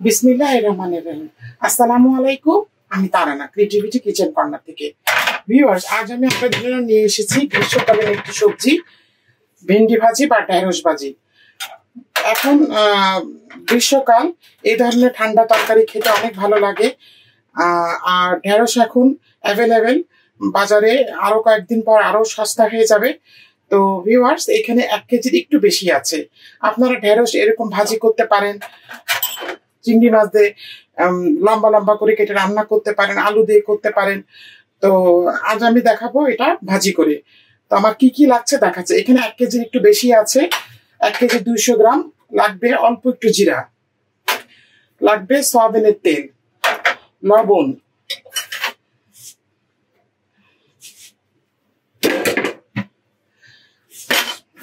বিসমিল্লাহির রহমানির রহিম। আসসালামু আলাইকুম। আমি তারানা ক্রিয়েটিভিটি কিচেন কর্নার থেকে। ভিউয়ার্স, আজ আমি আপনাদের জন্য নিয়ে এসেছি গ্রীষ্মকালীন একটি সবজি, ভেন্ডি ভাজি বা ঢেঁড়স ভাজি। এখন গ্রীষ্মকাল, এই ধরনের ঠান্ডা তরকারি খেতে অনেক ভালো লাগে। আর ঢেঁড়স এখন অ্যাভেলেবেল বাজারে, আরো কয়েকদিন পর আরো সস্তা হয়ে যাবে। তো ভিউয়ার্স, এখানে 1 কেজির একটু বেশি আছে। আপনারা ঢেঁড়স এরকম ভাজি করতে পারেন, চিংড়ি মাছ দিয়ে লম্বা লম্বা করে কেটে রান্না করতে পারেন, আলু দিয়ে করতে পারেন। তো আজ আমি দেখাবো এটা ভাজি করে। তো আমার কি কি লাগছে দেখাচ্ছে। এখানে 1 কেজির একটু বেশি আছে। 1 কেজি 200 গ্রাম লাগবে। অল্প একটু জিরা লাগবে, সয়াবিনের তেল, লবণ,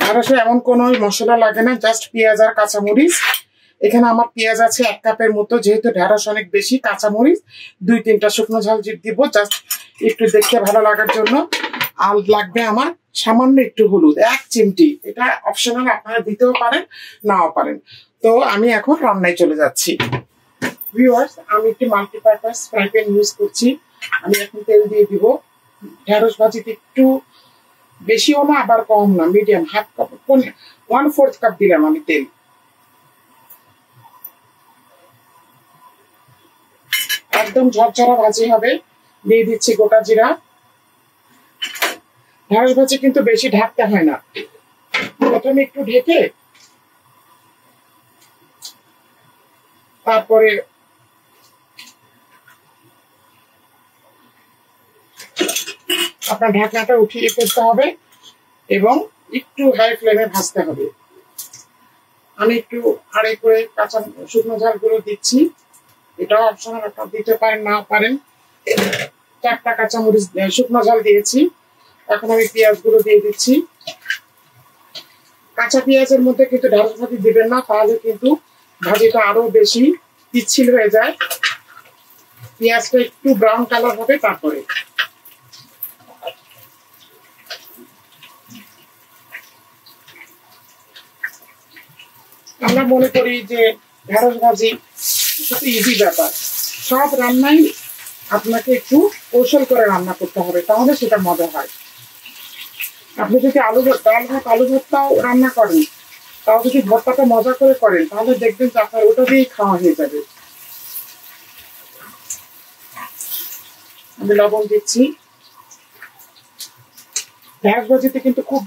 ঢেঁড়সে এমন কোনো মশলা লাগে না, জাস্ট পেঁয়াজ আর কাঁচামরিচ। এখানে আমার পেঁয়াজ আছে 1 কাপের মতো, যেহেতু ঢেঁড়স অনেক বেশি। কাঁচামরিচ 2-3টা শুকনো ঝাল দিব, জাস্ট একটু দেখতে ভালো লাগার জন্য। আর লাগবে আমার সামান্য একটু হলুদ, 1 চিমটি। এটা অপশনাল, আপনারা দিতেও পারেন নাও পারেন। তো আমি এখন রান্নায় চলে যাচ্ছি। ভিউয়ার্স, আমি একটি মাল্টিপারপাস ফ্রাই প্যান ইউজ করছি। আমি এখন তেল দিয়ে দিব। ঢেঁড়স ভাজিতে একটু বেশিও না আবার কম না, মিডিয়াম, 1/2 কাপ, 1/4 কাপ দিলাম আমি তেল। একদম ঝরঝরা ভাজি হবে। দিয়ে দিচ্ছি গোটা জিরা। ঢেঁড়স ভাজি কিন্তু বেশি ঢাকতে হয় না, প্রথমে একটু ঢেকে তারপরে আপনার ঢাকনাটা উঠিয়ে ফেলতে হবে এবং একটু হাই ফ্লেমে ভাজতে হবে। আমি একটু আড়াই করে কাঁচা শুকনো ঝালগুলো দিচ্ছি। এটাও অপশনাল, আপনারা দিতে পারেন নাও পারেন। 4টা কাঁচামরিচ শুকনো ঝাল দিয়েছি। এখন আমি পেঁয়াজগুলো দিয়ে দিচ্ছি। কাঁচা পেঁয়াজের মধ্যে কিন্তু ঢেঁড়স ভাজি দিবেন না, তাহলে কিন্তু ভাজিটা আরো বেশি পিচ্ছিল হয়ে যায়। পেঁয়াজটা একটু ব্রাউন কালার হবে। তারপরে আমরা মনে করি যে ঢেঁড়স ভাজি খুব ইজি ব্যাপার। সব রান্নাই আপনাকে একটু কৌশল করে রান্না করতে হবে, তাহলে সেটা মজা হয়। আপনি যদি ডাল ভাত আলু ভর্তাও রান্না করেন, তাও যদি ভর্তাটা মজা করে করেন, তাহলে দেখবেন যে আপনার ওটা দিয়েই খাওয়া হয়ে যাবে। আমি লবণ দিচ্ছি। ঢেঁড়স ভাজিতে কিন্তু খুব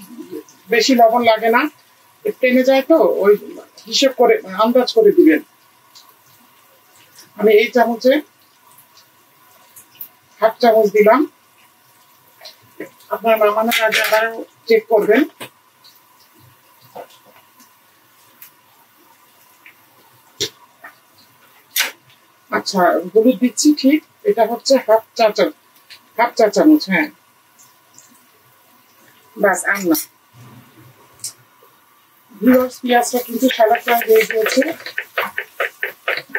বেশি লবণ লাগে না, টেনে যায়, তো ওই হিসেব করে আন্দাজ করে দিবেন। আমি এই চামচে 1/2 চামচ দিলাম। আপনার নামানোর আগে আবারও চেক করবেন। আচ্ছা, হলুদ দিচ্ছি ঠিক, এটা হচ্ছে 1/2 চা চামচ। হ্যাঁ, বাস, আর না। পেঁয়াজটা কিন্তু সাদা ফ্রাই হয়ে গিয়েছে।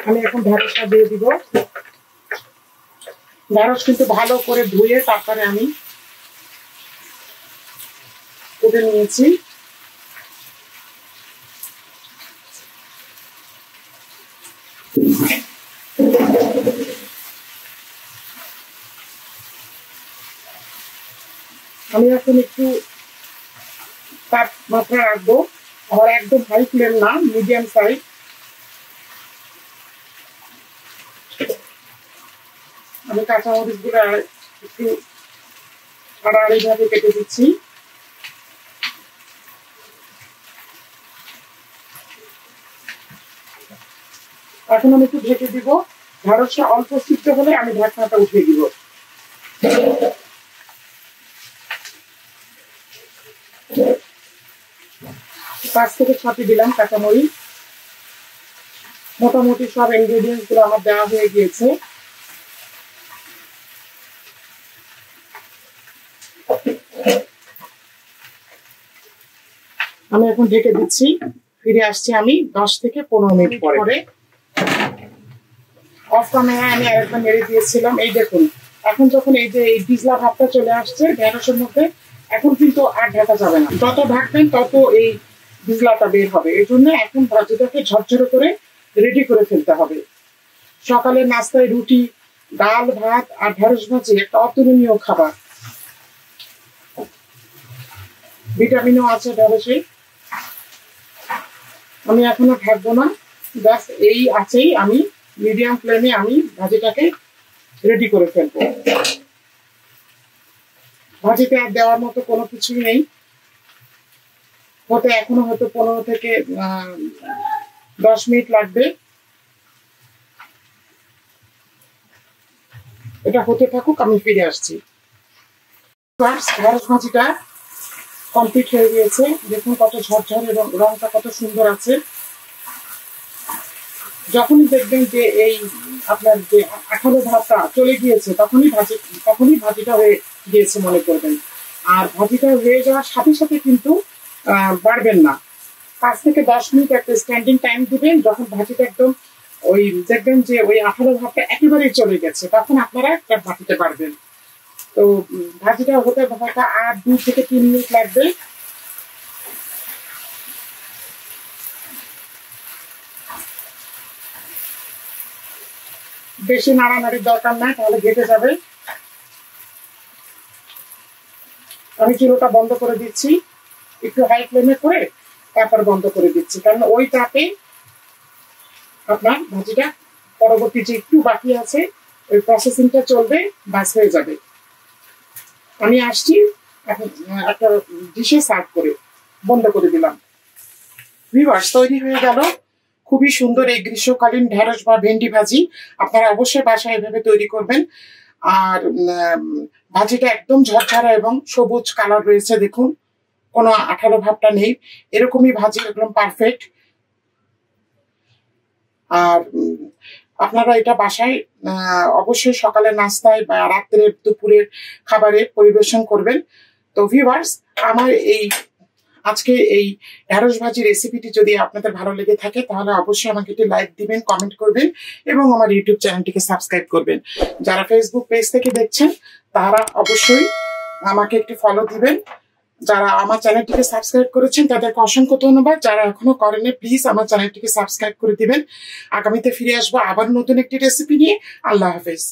আমি এখন ঢেঁড়সটা দিয়ে দিব। ঢেঁড়স কিন্তু ভালো করে ধুয়ে তারপরে আমি কুটে নিয়েছি। আমি এখন একটু তাপমাত্রা রাখবো, আর একদম হাই ফ্লেম না, মিডিয়াম সাইজ। আমি কাঁচামরিচ গুলো একটু আড়াআড়ি ভাবে কেটে দিচ্ছি। এখন আমি একটু ঢেকে দিব। ঢেঁড়সটা অল্প সিদ্ধ হলে আমি ঢাকনাটা উঠিয়ে দিব। 5 থেকে 6টি দিলাম কাঁচামরিচ। মোটামুটি সব ইনগ্রেডিয়েন্টস গুলো আমার দেওয়া হয়ে গিয়েছে। আমি এখন ঢেকে দিচ্ছি। ফিরে আসছি আমি 10 থেকে 15 মিনিট পরে। অফ ক্যামেরায় আমি আরেকবার নেড়ে দিয়েছিলাম। এই দেখুন, এখন যখন এই যে এই বিজলা ভাবটা চলে আসছে ঢেঁড়সের মধ্যে, এখন কিন্তু আর ঢাকা যাবে না। যত ঢাকবেন তত এই বিজলাটা বের হবে। এই জন্য এখন ভাজিটাকে ঝরঝরে করে রেডি করে ফেলতে হবে। সকালের নাস্তায় রুটি, ডাল, ভাত আর ঢেঁড়স ভাজি একটা অতুলনীয় খাবার। ভিটামিনও আছে ঢেঁড়সে। আমি এখনো ঢাকবো না, জাস্ট এই আছেই আমি মিডিয়াম ফ্লেমে আমি ভাজিটাকে রেডি করে ফেলবো। ভাজিতে আর দেওয়ার মতো কোনো কিছুই নেই, হতে এখনো হয়তো 15 থেকে 10 মিনিট লাগবে। এটা হতে থাকুক, আমি ফিরে আসছি। ঢেঁড়স ভাজিটা কমপ্লিট হয়ে গিয়েছে, দেখুন কত ঝরঝরে এবং রংটা কত সুন্দর আছে। যখনই দেখবেন যে এই আপনার যে আঠালো ভাবটা চলে গিয়েছে তখনই ভাজিটা হয়ে গিয়েছে মনে করবেন। আর ভাজিটা হয়ে যাওয়ার সাথে সাথে কিন্তু বাড়বেন না, 5 থেকে 10 মিনিট একটা স্ট্যান্ডিং টাইম দিবেন। যখন ভাজিটা একদম ওই দেখবেন যে ওই আঠালো ভাবটা একেবারেই চলে গেছে, তখন আপনারা একটা ভাজিতে পারবেন। তো ভাজিটা হতে হয়তো আর 2 থেকে 3 মিনিট লাগবে। বেশি নাড়ানাড়ির দরকার নাই, তাহলে ঘেটে যাবে। আমি চুলোটা বন্ধ করে দিচ্ছি, একটু হাই ফ্লেমে করে তারপর বন্ধ করে দিচ্ছি, কারণ ওই তাপে আপনার ভাজিটা পরবর্তী যে একটু বাকি আছে ওই প্রসেসিংটা চলবে, বাস হয়ে যাবে। আমি আসছি এখন একটা ডিশে সার্ভ করে, বন্ধ করে দিলাম। ভিউয়ার্স, তৈরি হয়ে গেল খুবই সুন্দর এই গ্রীষ্মকালীন ঢেঁড়স বা ভেন্ডি ভাজি। আপনারা অবশ্যই বাসায় এভাবে তৈরি করবেন। আর ভাজিটা একদম ঝরঝরা এবং সবুজ কালার রয়েছে, দেখুন কোনো আঠালো ভাবটা নেই। এরকমই ভাজি একদম পারফেক্ট। আর আপনারা এটা বাসায় অবশ্যই সকালের নাস্তায় বা রাত্রের দুপুরের খাবারে পরিবেশন করবেন। তো ভিউয়ার্স, আমার আজকে এই ঢেঁড়স ভাজি রেসিপিটি যদি আপনাদের ভালো লেগে থাকে তাহলে অবশ্যই আমাকে একটি লাইক দিবেন, কমেন্ট করবেন এবং আমার ইউটিউব চ্যানেলটিকে সাবস্ক্রাইব করবেন। যারা ফেসবুক পেজ থেকে দেখছেন তারা অবশ্যই আমাকে একটি ফলো দিবেন। যারা আমার চ্যানেলটিকে সাবস্ক্রাইব করেছেন তাদেরকে অসংখ্য ধন্যবাদ। যারা এখনো করেনি প্লিজ আমার চ্যানেলটিকে সাবস্ক্রাইব করে দিবেন। আগামীতে ফিরে আসবো আবার নতুন একটি রেসিপি নিয়ে। আল্লাহ হাফেজ।